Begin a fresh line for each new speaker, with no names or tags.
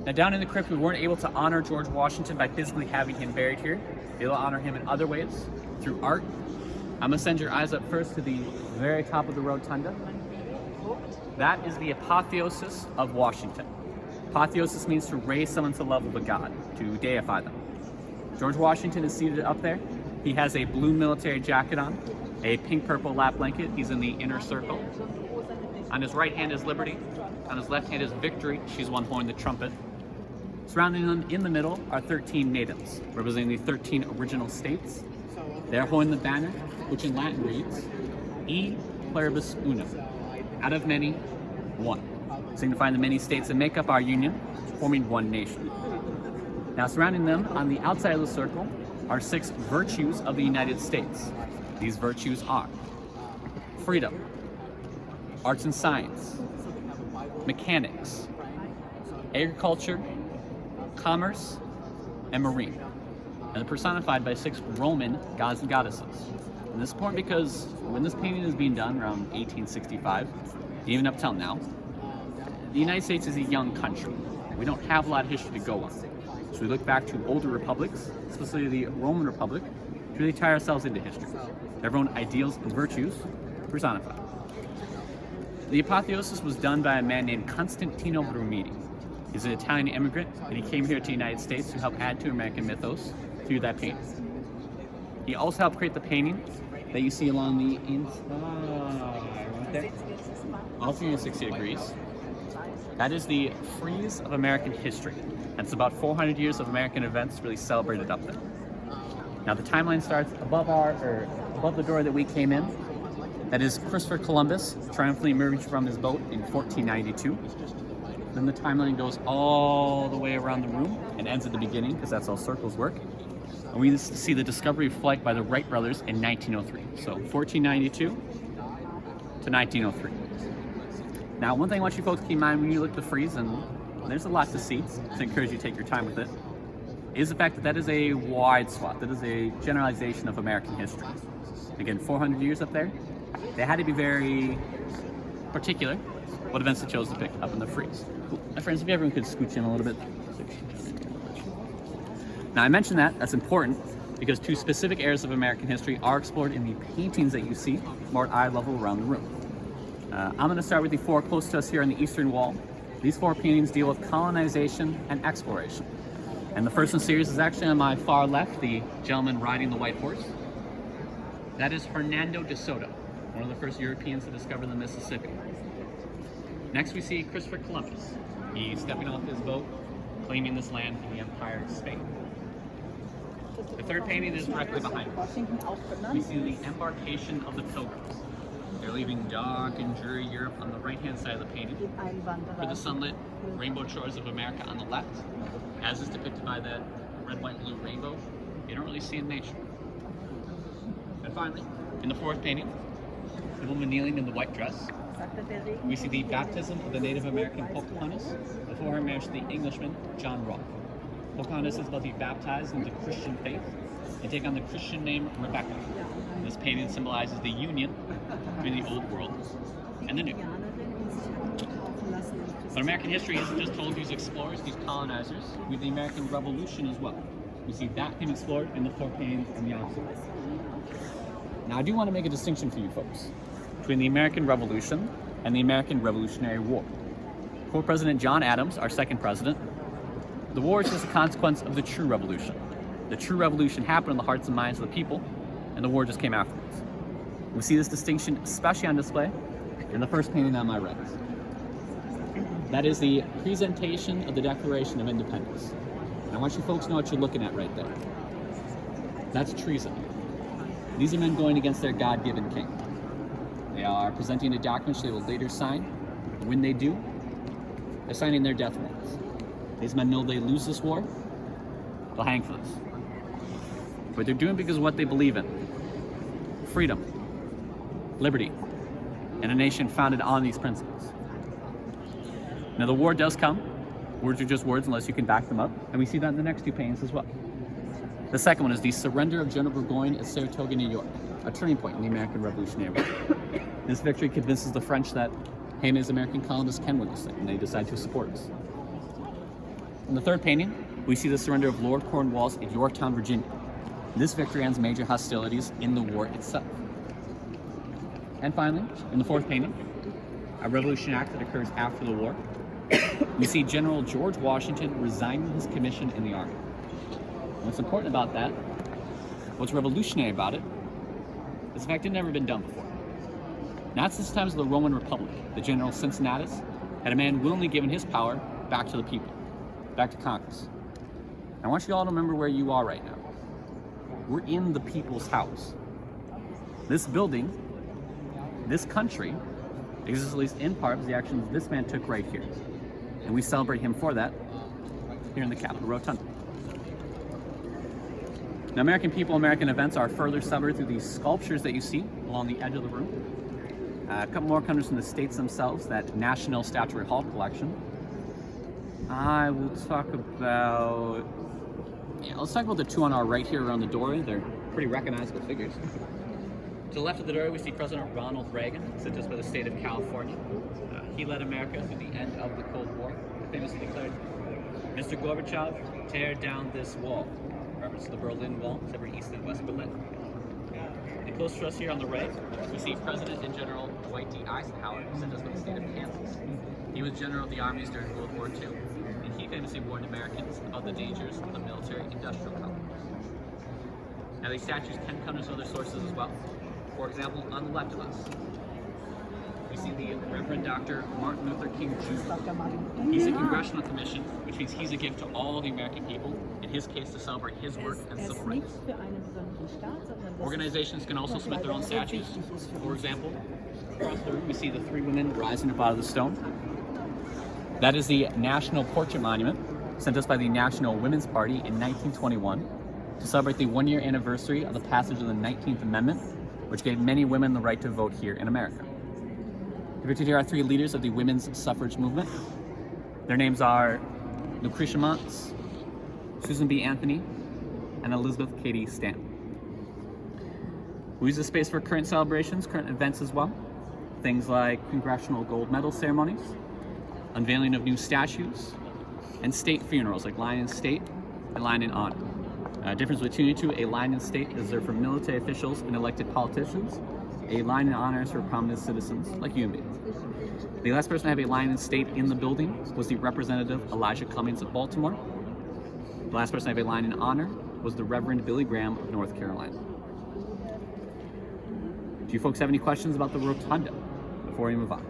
Now down in the crypt, we weren't able to honor George Washington by physically having him buried here. We'll honor him in other ways, through art. I'm gonna send your eyes up first to the very top of the rotunda. That is the apotheosis of Washington. Apotheosis means to raise someone to the level of a god, to deify them. George Washington is seated up there. He has a blue military jacket on, a pink-purple lap blanket. He's in the inner circle. On his right hand is liberty. On his left hand is victory. She's one holding the trumpet. Surrounding them in the middle are 13 maidens, representing the 13 original states. They're holding the banner, which in Latin reads, E pluribus unum, out of many, one, signifying the many states that make up our union, forming one nation. Now surrounding them on the outside of the circle are 6 virtues of the United States. These virtues are freedom, arts and science, mechanics, agriculture, commerce, and marine. And they're personified by 6 Roman gods and goddesses. And this is important because when this painting is being done around 1865, even up till now, the United States is a young country. We don't have a lot of history to go on. So we look back to older republics, specifically the Roman Republic, to really tie ourselves into history. Their own ideals and virtues personified. The apotheosis was done by a man named Constantino Brumidi. He's an Italian immigrant, and he came here to the United States to help add to American mythos through that painting. He also helped create the painting that you see along the inside, right there, all 360 degrees. That is the frieze of American history. And it's about 400 years of American events really celebrated up there. Now the timeline starts above the door that we came in. That is Christopher Columbus triumphantly emerged from his boat in 1492. Then the timeline goes all the way around the room and ends at the beginning, because that's how circles work. And we see the discovery of flight by the Wright brothers in 1903. So 1492 to 1903. Now, one thing I want you folks to keep in mind when you look at the frieze, and there's a lot to see, so I encourage you to take your time with it, is the fact that that is a wide swath. That is a generalization of American history. Again, 400 years up there. They had to be very particular what events they chose to pick up in the frieze. Cool. My friends, if everyone could scooch in a little bit. Now, I mentioned that's important because 2 specific eras of American history are explored in the paintings that you see more at eye level around the room. I'm going to start with the 4 close to us here on the eastern wall. These 4 paintings deal with colonization and exploration. And the first in the series is actually on my far left, the gentleman riding the white horse. That is Hernando de Soto, one of the first Europeans to discover the Mississippi. Next we see Christopher Columbus. He's stepping off his boat, claiming this land in the Empire of Spain. The third painting is directly behind us. We see the embarkation of the Pilgrims. They're leaving dark and dreary Europe on the right-hand side of the painting for the sunlit rainbow shores of America on the left, as is depicted by that red, white, blue rainbow you don't really see in nature. And finally, in the 4th painting, the woman kneeling in the white dress, we see the baptism of the Native American Pocahontas before her marriage to the Englishman John Rolfe. Pocahontas is about to be baptized into Christian faith and take on the Christian name Rebecca. This painting symbolizes the union between the old world and the new. But American history isn't just told these explorers, these colonizers. We have the American Revolution as well. We see that being explored in the 4 paintings on the opposite. Now I do want to make a distinction for you folks between the American Revolution and the American Revolutionary War. For President John Adams, our 2nd president, the war is just a consequence of the true revolution. The true revolution happened in the hearts and minds of the people, and the war just came afterwards. We see this distinction especially on display in the first painting on my right. That is the presentation of the Declaration of Independence. And I want you folks to know what you're looking at right there. That's treason. These are men going against their God-given king. They are presenting a document they will later sign. When they do, they're signing their death warrants. These men know they lose this war, they'll hang for this. But they're doing it because of what they believe in. Freedom, liberty, and a nation founded on these principles. Now the war does come. Words are just words unless you can back them up. And we see that in the next 2 paintings as well. The second one is the surrender of General Burgoyne at Saratoga, New York, a turning point in the American Revolutionary War. This victory convinces the French that, hey, as American colonists can win this thing, and they decide to support us. In the third painting, we see the surrender of Lord Cornwallis at Yorktown, Virginia. This victory ends major hostilities in the war itself. And finally, in the fourth painting, a Revolution Act that occurs after the war, we see General George Washington resigning his commission in the Army. And what's important about that, what's revolutionary about it, is the fact it had never been done before. Not since the times of the Roman Republic, the General Cincinnatus had a man willingly given his power back to the people, back to Congress. I want you all to remember where you are right now. We're in the people's house. This building, this country, exists at least in part because the actions this man took right here. And we celebrate him for that here in the Capitol Rotunda. Now, American people, American events are further celebrated through these sculptures that you see along the edge of the room. A couple more comes from the states themselves, that National Statuary Hall collection. I will talk about, let's talk about the two on our right here around the doorway. They're pretty recognizable figures. To the left of the doorway, we see President Ronald Reagan, sent us by the state of California. He led America through the end of the Cold War. He famously declared, "Mr. Gorbachev, tear down this wall." Reference to the Berlin Wall, separating East and West Berlin. And close to us here on the right, we see President and General Dwight D. Eisenhower, sent us by the state of Kansas. He was general of the armies during World War II, and he famously warned Americans about the dangers of the military-industrial complex. Now, these statues can come from other sources as well. For example, on the left of us, we see the Reverend Dr. Martin Luther King Jr. He's a congressional commission, which means he's a gift to all the American people, in his case to celebrate his work and civil rights. Organizations can also submit their own statues. For example, across the room we see the three women rising up out of the stone. That is the National Portrait Monument, sent us by the National Women's Party in 1921 to celebrate the one-year anniversary of the passage of the 19th Amendment, which gave many women the right to vote here in America. Depicted here are three leaders of the women's suffrage movement. Their names are Lucretia Mott, Susan B. Anthony, and Elizabeth Cady Stanton. We use this space for current celebrations, current events as well. Things like congressional gold medal ceremonies, unveiling of new statues, and state funerals like Line in State and Line in Honor. Difference between the two, a line in state is reserved for military officials and elected politicians. A line in honor is for prominent citizens like you and me. The last person to have a line in state in the building was the Representative Elijah Cummings of Baltimore. The last person to have a line in honor was the Reverend Billy Graham of North Carolina. Do you folks have any questions about the rotunda before we move on?